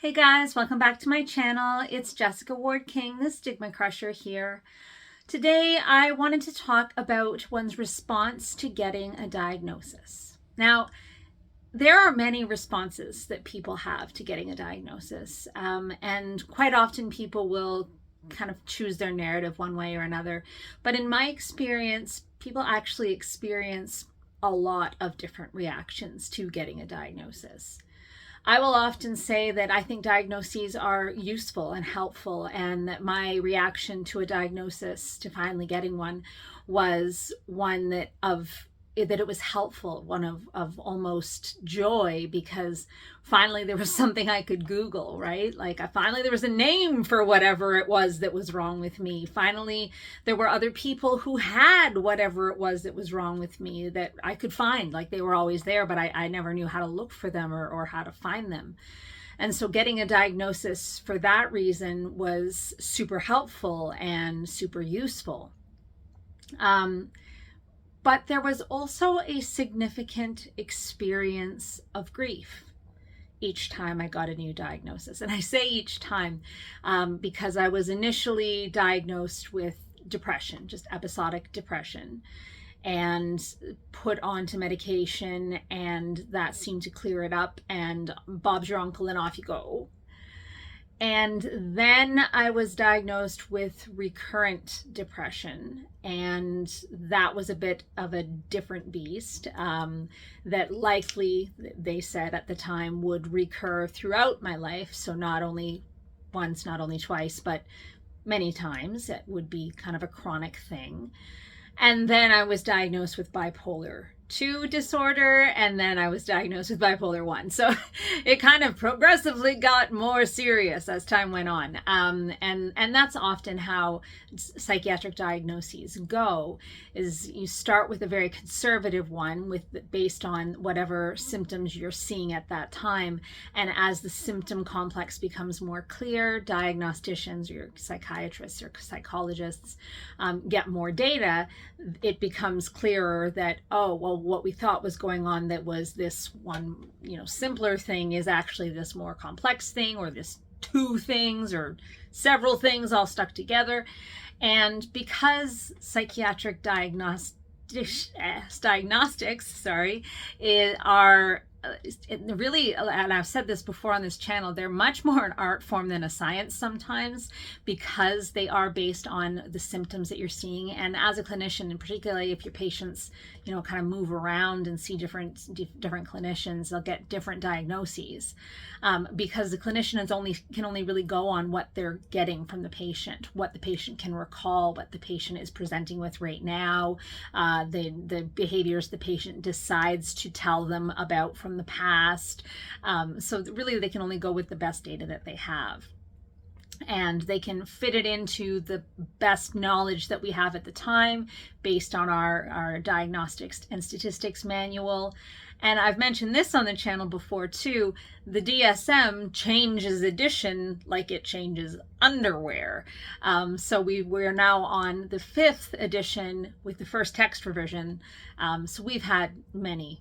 Hey guys, welcome back to my channel. It's Jessica Ward King, the StigmaCrusher here. Today I wanted to talk about one's response to getting a diagnosis. Now, there are many responses that people have to getting a diagnosis, and quite often people will kind of choose their narrative one way or another. But in my experience, people actually experience a lot of different reactions to getting a diagnosis. I will often say that I think diagnoses are useful and helpful, and that my reaction to a diagnosis, to finally getting one, was one that it was helpful, one of almost joy, because finally there was something I could Google, right? Like finally there was a name for whatever it was that was wrong with me. Finally, there were other people who had whatever it was that was wrong with me that I could find. Like they were always there, but I never knew how to look for them or how to find them. And so getting a diagnosis for that reason was super helpful and super useful. But there was also a significant experience of grief each time I got a new diagnosis. And I say each time because I was initially diagnosed with depression, just episodic depression, and put onto medication, and that seemed to clear it up, and Bob's your uncle and off you go. And then I was diagnosed with recurrent depression, and that was a bit of a different beast that likely, they said at the time, would recur throughout my life. So not only once, not only twice, but many times. It would be kind of a chronic thing. And then I was diagnosed with bipolar 2 disorder, and then I was diagnosed with bipolar 1. So it kind of progressively got more serious as time went on. And that's often how psychiatric diagnoses go, is you start with a very conservative one based on whatever symptoms you're seeing at that time. And as the symptom complex becomes more clear, diagnosticians or your psychiatrists or psychologists get more data, it becomes clearer that, oh, well, what we thought was going on that was this one, simpler thing is actually this more complex thing, or this two things or several things all stuck together. And because psychiatric diagnostics are really, and I've said this before on this channel, they're much more an art form than a science sometimes, because they are based on the symptoms that you're seeing. And as a clinician, and particularly if your patients, kind of move around and see different clinicians, they'll get different diagnoses, because the clinician can only really go on what they're getting from the patient, what the patient can recall, what the patient is presenting with right now, the behaviors the patient decides to tell them about from the past. So really they can only go with the best data that they have. And they can fit it into the best knowledge that we have at the time based on our diagnostics and statistics manual. And I've mentioned this on the channel before too, the DSM changes edition like it changes underwear. So we're now on the 5th edition with the first text revision. So we've had many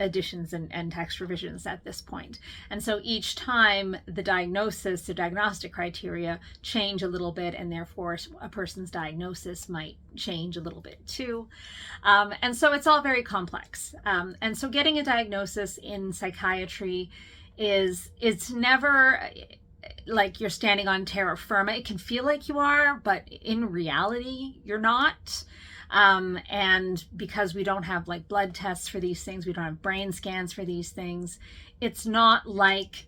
editions and text revisions at this point. And so each time the diagnostic criteria change a little bit, and therefore a person's diagnosis might change a little bit too. And so it's all very complex. And so getting a diagnosis in psychiatry it's never like you're standing on terra firma. It can feel like you are, but in reality, you're not. And because we don't have like blood tests for these things, we don't have brain scans for these things, it's not like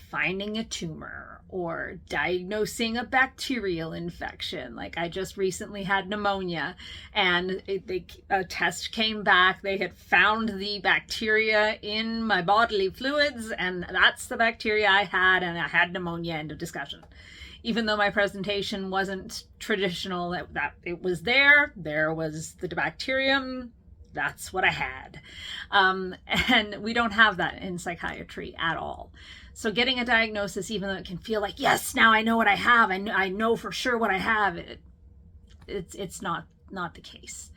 finding a tumor or diagnosing a bacterial infection. Like I just recently had pneumonia, and a test came back. They had found the bacteria in my bodily fluids, and that's the bacteria I had, and I had pneumonia, end of discussion. Even though my presentation wasn't traditional, that it was there was the bacterium, that's what I had. And we don't have that in psychiatry at all. So getting a diagnosis, even though it can feel like, yes, now I know what I have, I know for sure what I have, it's not the case.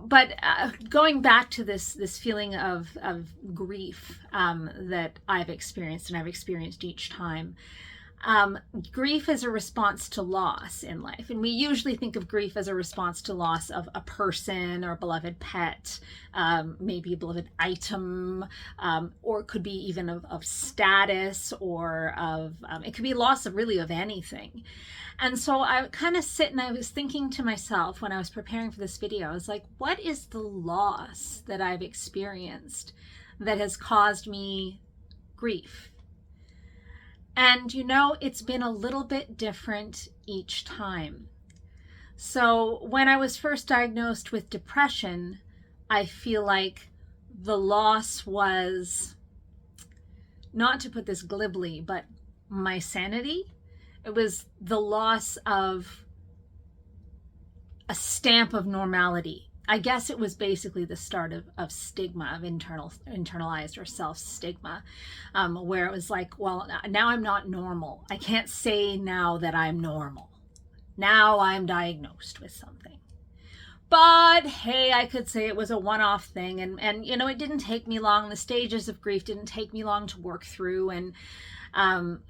but going back to this feeling of grief that I've experienced, and I've experienced each time. Grief is a response to loss in life. And we usually think of grief as a response to loss of a person or a beloved pet, maybe a beloved item, or it could be even of status, or of, it could be loss of really of anything. And so I kind of sit and I was thinking to myself when I was preparing for this video, I was like, what is the loss that I've experienced that has caused me grief? And you know, it's been a little bit different each time. So when I was first diagnosed with depression, I feel like the loss was, not to put this glibly, but my sanity. It was the loss of a stamp of normality. I guess it was basically the start of stigma, of internalized or self-stigma, where it was like, well, now I'm not normal. I can't say now that I'm normal. Now I'm diagnosed with something. But hey, I could say it was a one-off thing. And you know, it didn't take me long. The stages of grief didn't take me long to work through. And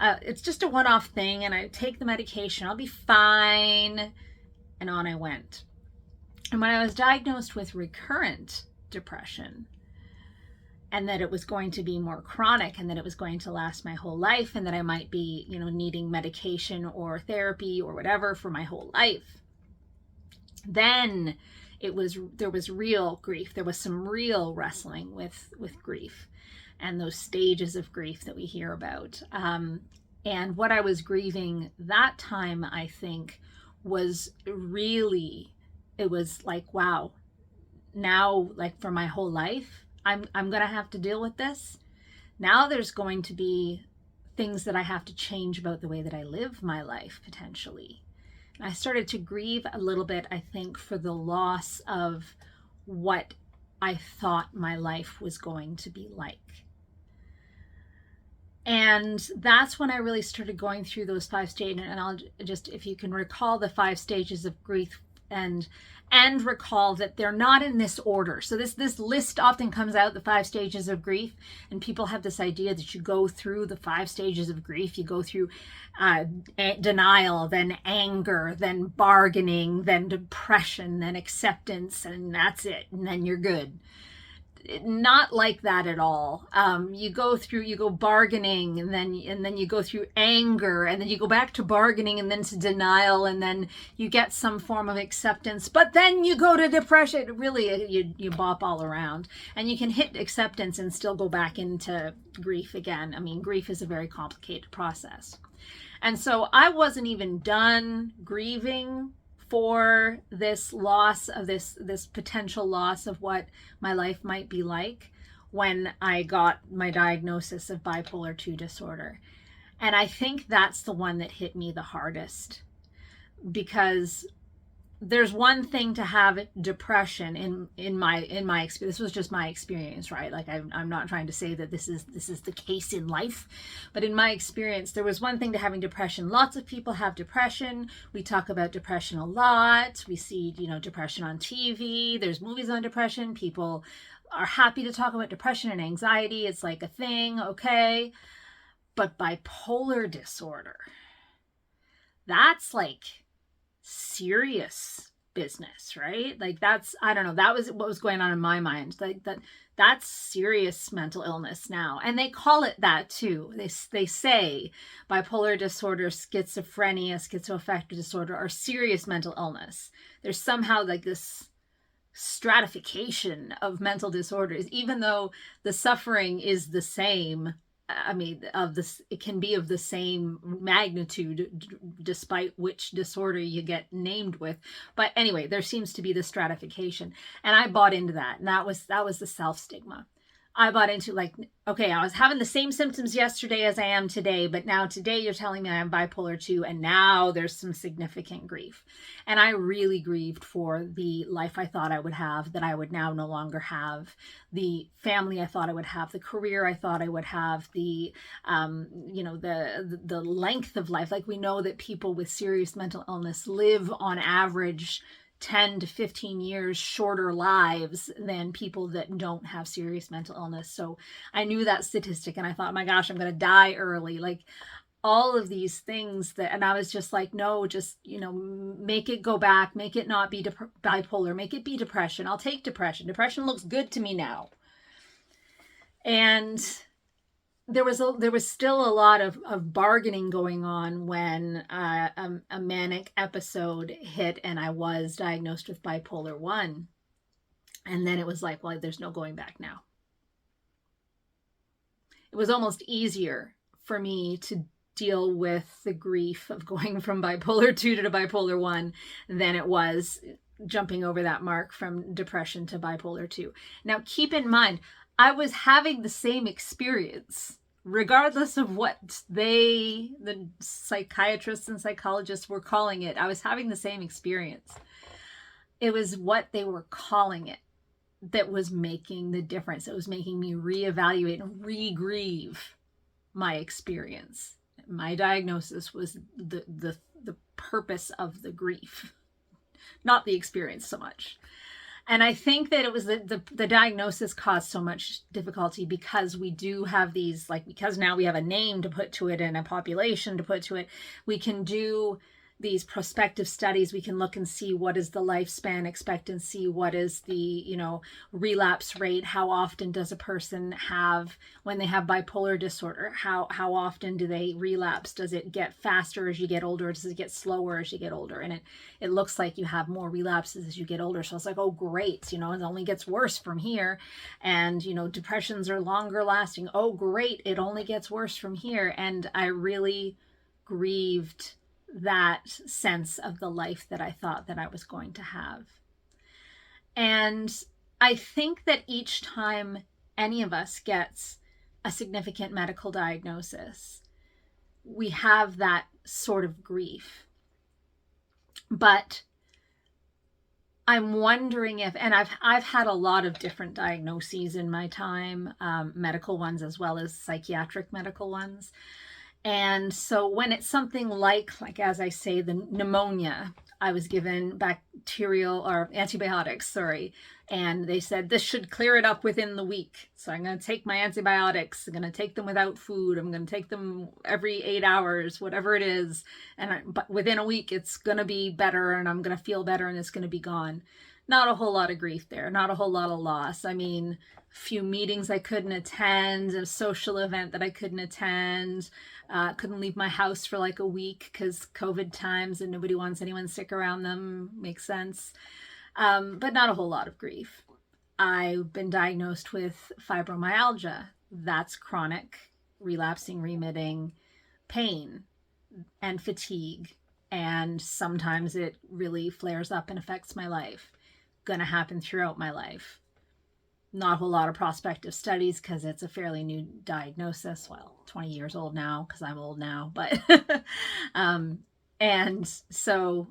it's just a one-off thing. And I take the medication. I'll be fine. And on I went. And when I was diagnosed with recurrent depression, and that it was going to be more chronic, and that it was going to last my whole life, and that I might be, you know, needing medication or therapy or whatever for my whole life, then there was real grief. There was some real wrestling with grief and those stages of grief that we hear about. And what I was grieving that time, I think, was really, it was like, wow, now, like, for my whole life, I'm going to have to deal with this. Now there's going to be things that I have to change about the way that I live my life, potentially. And I started to grieve a little bit, I think, for the loss of what I thought my life was going to be like. And that's when I really started going through those 5 stages. And I'll just, if you can recall the 5 stages of grief, and recall that they're not in this order. So this list often comes out, the 5 stages of grief, and people have this idea that you go through the 5 stages of grief. You go through denial, then anger, then bargaining, then depression, then acceptance, and that's it, and then you're good. Not like that at all. You go bargaining, and then you go through anger, and then you go back to bargaining, and then to denial, and then you get some form of acceptance, but then you go to depression. Really, you bop all around, and you can hit acceptance and still go back into grief again. I mean, grief is a very complicated process. And so I wasn't even done grieving for this loss of this potential loss of what my life might be like when I got my diagnosis of bipolar 2 disorder. And I think that's the one that hit me the hardest, because there's one thing to have depression in my experience. This was just my experience, right? Like, I'm not trying to say that this is the case in life, but in my experience, there was one thing to having depression. Lots of people have depression. We talk about depression a lot. We see, you know, depression on TV. There's movies on depression. People are happy to talk about depression and anxiety. It's like a thing, okay? But bipolar disorder, that's like serious business, right? Like, that's, I don't know, that was what was going on in my mind. Like, that's serious mental illness now. And they call it that too. They say bipolar disorder, schizophrenia, schizoaffective disorder are serious mental illness. There's somehow like this stratification of mental disorders, even though the suffering is the same. I mean, it can be of the same magnitude despite which disorder you get named with. But anyway, there seems to be this stratification, and I bought into that. And that was the self-stigma. I bought into, like, okay, I was having the same symptoms yesterday as I am today, but now today you're telling me I am bipolar 2, and now there's some significant grief. And I really grieved for the life I thought I would have that I would now no longer have, the family I thought I would have, the career I thought I would have, the length of life. Like, we know that people with serious mental illness live on average 10 to 15 years shorter lives than people that don't have serious mental illness. So I knew that statistic and I thought, my gosh, I'm going to die early. Like all of these things that, and I was just like, no, just, make it go back, make it not be bipolar, make it be depression. I'll take depression. Depression looks good to me now. And there was still a lot of bargaining going on when a manic episode hit and I was diagnosed with bipolar 1. And then it was like, well, there's no going back now. It was almost easier for me to deal with the grief of going from bipolar 2 to bipolar 1 than it was jumping over that mark from depression to bipolar 2. Now, keep in mind, I was having the same experience, regardless of what the psychiatrists and psychologists were calling it. I was having the same experience. It was what they were calling it that was making the difference. It was making me reevaluate and re-grieve my experience. My diagnosis was the purpose of the grief, not the experience so much. And I think that it was the diagnosis caused so much difficulty because we do have these, because now we have a name to put to it and a population to put to it, we can do these prospective studies. We can look and see what is the lifespan expectancy, what is the, relapse rate, how often does a person have, when they have bipolar disorder, how often do they relapse? Does it get faster as you get older? Does it get slower as you get older? And it looks like you have more relapses as you get older. So it's like, oh, great, it only gets worse from here. And, depressions are longer lasting. Oh, great, it only gets worse from here. And I really grieved that sense of the life that I thought that I was going to have. And I think that each time any of us gets a significant medical diagnosis, we have that sort of grief. But I'm wondering if, and I've had a lot of different diagnoses in my time, medical ones as well as psychiatric medical ones. And so when it's something like as I say, the pneumonia, I was given antibiotics, and they said this should clear it up within the week. So I'm going to take my antibiotics. I'm going to take them without food. I'm going to take them every 8 hours, whatever it is. But within a week, it's going to be better and I'm going to feel better and it's going to be gone. Not a whole lot of grief there, not a whole lot of loss. I mean, a few meetings I couldn't attend, a social event that I couldn't attend, couldn't leave my house for like a week because COVID times and nobody wants anyone sick around them. Makes sense. But not a whole lot of grief. I've been diagnosed with fibromyalgia. That's chronic, relapsing, remitting pain and fatigue. And sometimes it really flares up and affects my life. Going to happen throughout my life. Not a whole lot of prospective studies because it's a fairly new diagnosis. Well, 20 years old now because I'm old now, but and so,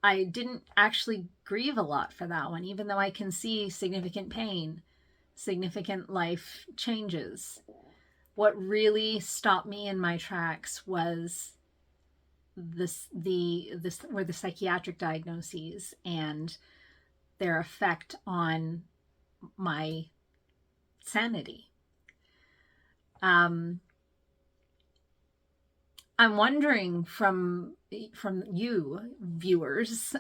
I didn't actually grieve a lot for that one, even though I can see significant pain, significant life changes. What really stopped me in my tracks was were the psychiatric diagnoses and their effect on my sanity. I'm wondering from you viewers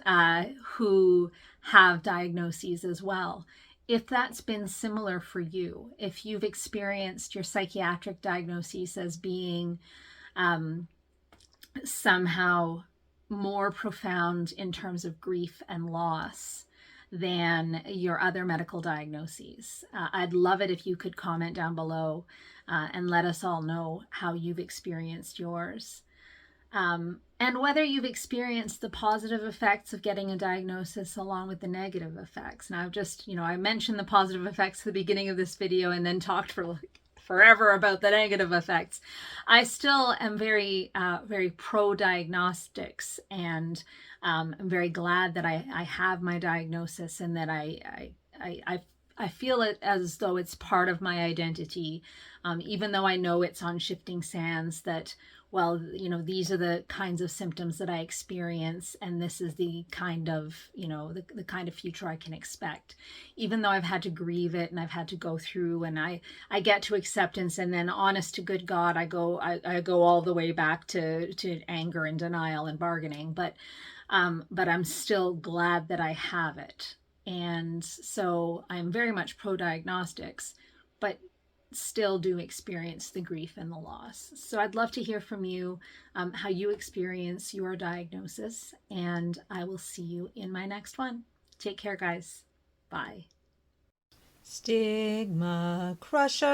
who have diagnoses as well, if that's been similar for you, if you've experienced your psychiatric diagnoses as being somehow more profound in terms of grief and loss than your other medical diagnoses. I'd love it if you could comment down below and let us all know how you've experienced yours. And whether you've experienced the positive effects of getting a diagnosis along with the negative effects. Now, I mentioned the positive effects at the beginning of this video and then talked for forever about the negative effects. I still am very, very pro-diagnostics, and I'm very glad that I have my diagnosis and that I I feel it as though it's part of my identity, even though I know it's on shifting sands, that, well, these are the kinds of symptoms that I experience, and this is the kind of, the kind of future I can expect. Even though I've had to grieve it and I've had to go through, and I get to acceptance, and then honest to good God, I go all the way back to anger and denial and bargaining, but I'm still glad that I have it. And so I'm very much pro diagnostics, but still do experience the grief and the loss. So I'd love to hear from you, how you experience your diagnosis, and I will see you in my next one. Take care, guys. Bye. Stigma Crusher.